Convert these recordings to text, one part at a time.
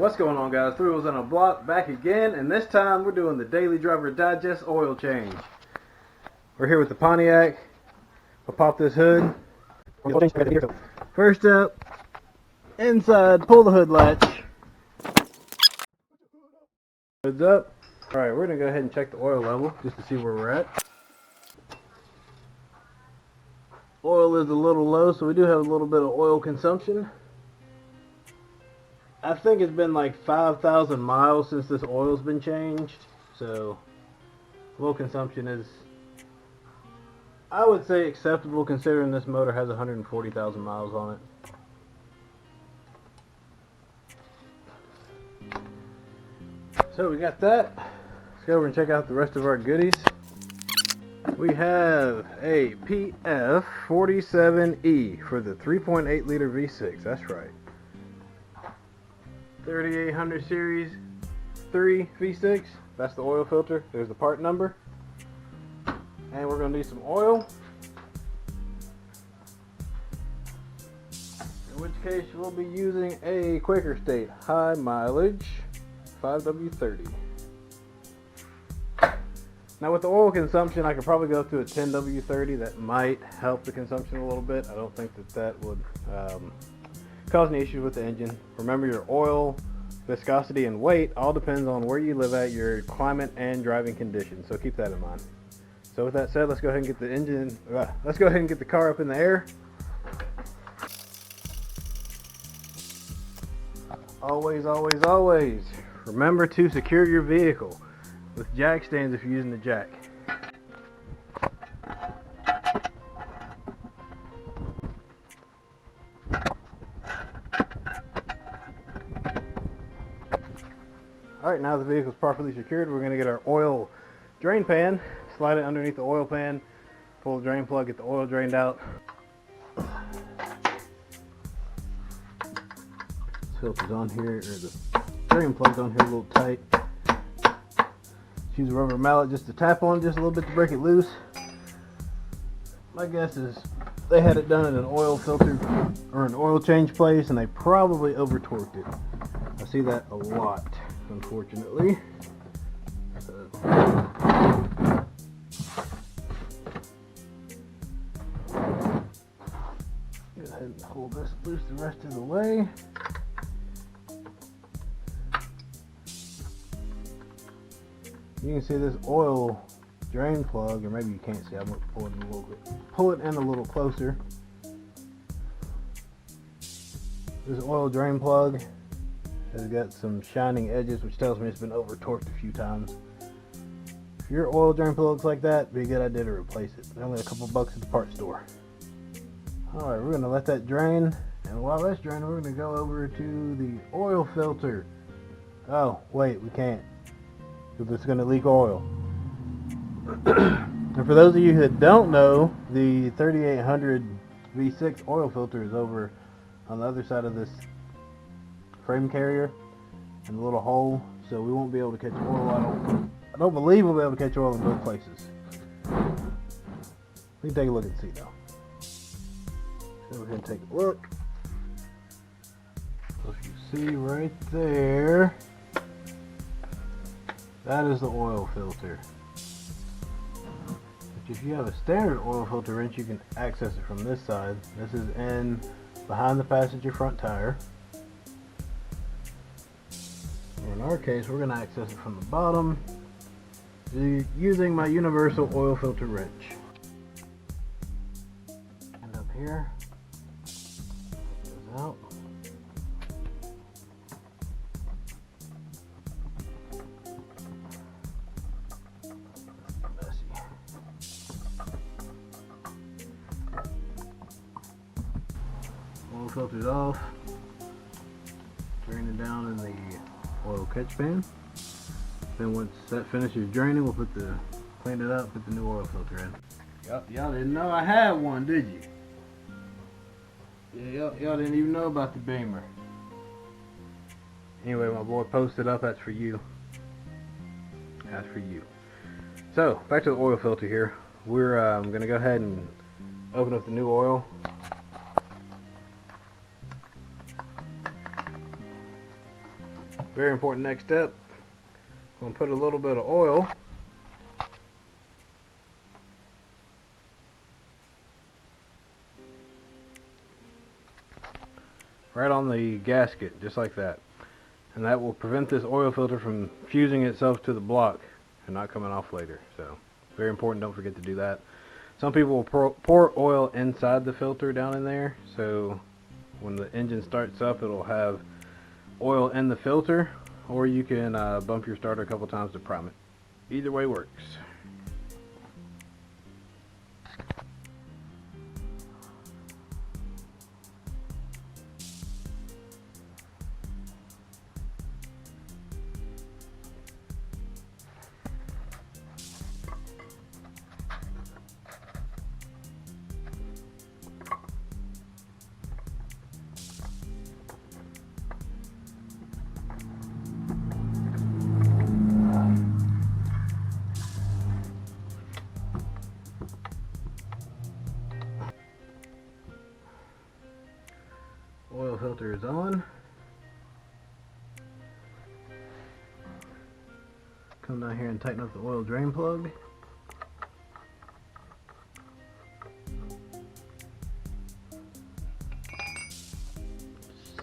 What's going on, guys? Three Wheels on a Block back again, and this time we're doing the Daily Driver Digest oil change. We're here with the Pontiac. I'll pop this hood. First up, inside, pull the hood latch. Hood's up. Alright, we're going to go ahead and check the oil level just to see where we're at. Oil is a little low, so we do have a little bit of oil consumption. I think it's been like 5,000 miles since this oil's been changed, so oil consumption is, I would say, acceptable considering this motor has 140,000 miles on it. So we got that. Let's go over and check out the rest of our goodies. We have a PF47E for the 3.8 liter V6, that's right. 3800 series 3 V6, that's the oil filter. There's the part number. And we're going to need some oil, in which case we'll be using a Quaker State high mileage 5W30. Now with the oil consumption, I could probably go to a 10W30. That might help the consumption a little bit. I don't think that would cause any issues with the engine. Remember, your oil, viscosity, and weight all depends on where you live at, your climate, and driving conditions. So keep that in mind. So with that said, let's go ahead and get the let's go ahead and get the car up in the air. Always, always, always remember to secure your vehicle with jack stands if you're using the jack. Alright, now the vehicle's properly secured, we're going to get our oil drain pan, slide it underneath the oil pan, pull the drain plug, get the oil drained out. This filter's on here, or the drain plug's on here a little tight. Use a rubber mallet just to tap on just a little bit to break it loose. My guess is they had it done in an oil filter or an oil change place and they probably over torqued it. I see that a lot, unfortunately. Go ahead and pull this loose the rest of the way. You can see this oil drain plug, or maybe you can't see, I'm going to pull it in a little bit. Pull it in a little closer. This oil drain plug has got some shining edges, which tells me it's been over torqued a few times. If your oil drain plug looks like that, it'd be a good idea to replace it. They're only a couple bucks at the parts store. Alright, we're going to let that drain, and while that's draining, we're going to go over to the oil filter. Oh, wait, we can't, because it's going to leak oil. And for those of you that don't know, the 3800 V6 oil filter is over on the other side of this frame carrier in the little hole, so we won't be able to catch oil. I don't believe we'll be able to catch oil in both places. We can take a look and see though. So we're going to take a look. So if you see right there, that is the oil filter. Which, if you have a standard oil filter wrench, you can access it from this side. This is in behind the passenger front tire. In our case, we're going to access it from the bottom using my universal oil filter wrench. And up here, it goes out. Oil filter's off. Drain it down in the oil catch pan. Then once that finishes draining, we'll clean it up, put the new oil filter in. Y'all didn't know I had one, did you? Yeah, y'all didn't even know about the Beamer. Anyway, my boy posted up, that's for you. That's for you. So, back to the oil filter here. We're going to go ahead and open up the new oil. Very important next step. I'm going to put a little bit of oil right on the gasket, just like that. And that will prevent this oil filter from fusing itself to the block and not coming off later. So, very important, don't forget to do that. Some people will pour oil inside the filter down in there, so when the engine starts up it'll have oil in the filter, or you can bump your starter a couple times to prime it. Either way works. Oil filter is on. Come down here and tighten up the oil drain plug.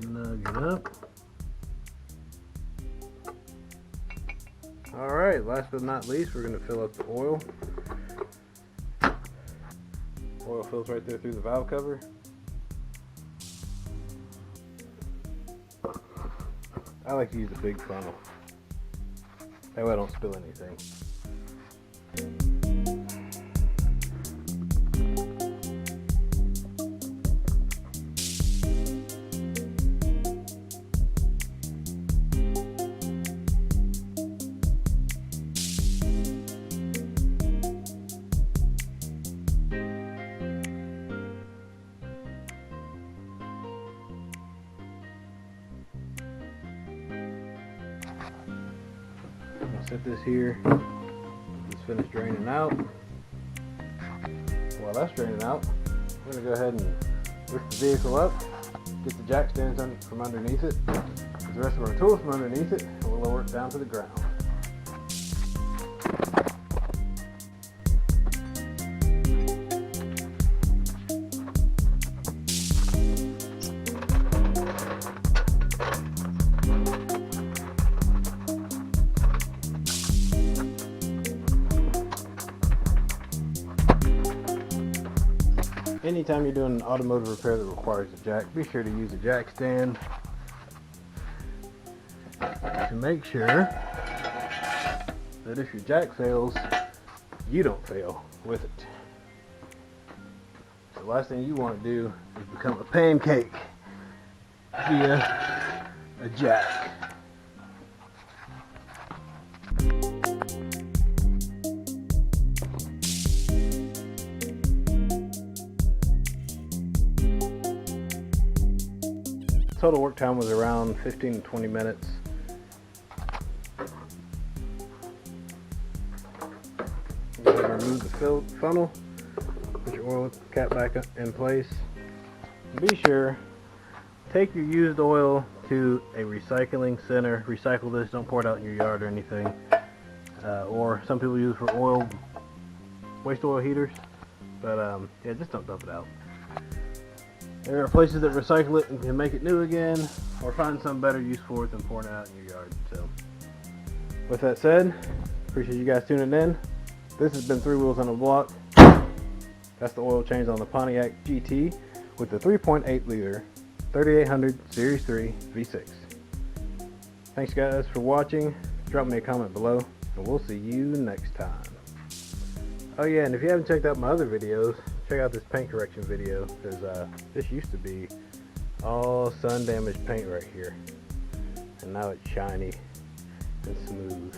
Snug it up. Alright, last but not least, we're going to fill up the oil. Oil fills right there through the valve cover. I like to use a big funnel. That way I don't spill anything. Set this here. Let's finish draining out. While that's draining out, I'm going to go ahead and lift the vehicle up, get the jack stands from underneath it, get the rest of our tools from underneath it, and we'll lower it down to the ground. Anytime you're doing an automotive repair that requires a jack, be sure to use a jack stand to make sure that if your jack fails, you don't fail with it. The last thing you want to do is become a pancake via a jack. Total work time was around 15 to 20 minutes. Go ahead and remove the funnel, put your oil cap back in place. Be sure, take your used oil to a recycling center. Recycle this, don't pour it out in your yard or anything. Or some people use it for waste oil heaters. But yeah, just don't dump it out. There are places that recycle it and can make it new again, or find some better use for it than pouring it out in your yard. So, with that said, appreciate you guys tuning in. This has been 3 Wheels on a Block. That's the oil change on the Pontiac GT with the 3.8 liter 3800 Series 3 V6. Thanks guys for watching. Drop me a comment below, and we'll see you next time. Oh yeah, and if you haven't checked out my other videos, check out this paint correction video, because this used to be all sun damaged paint right here, and now it's shiny and smooth.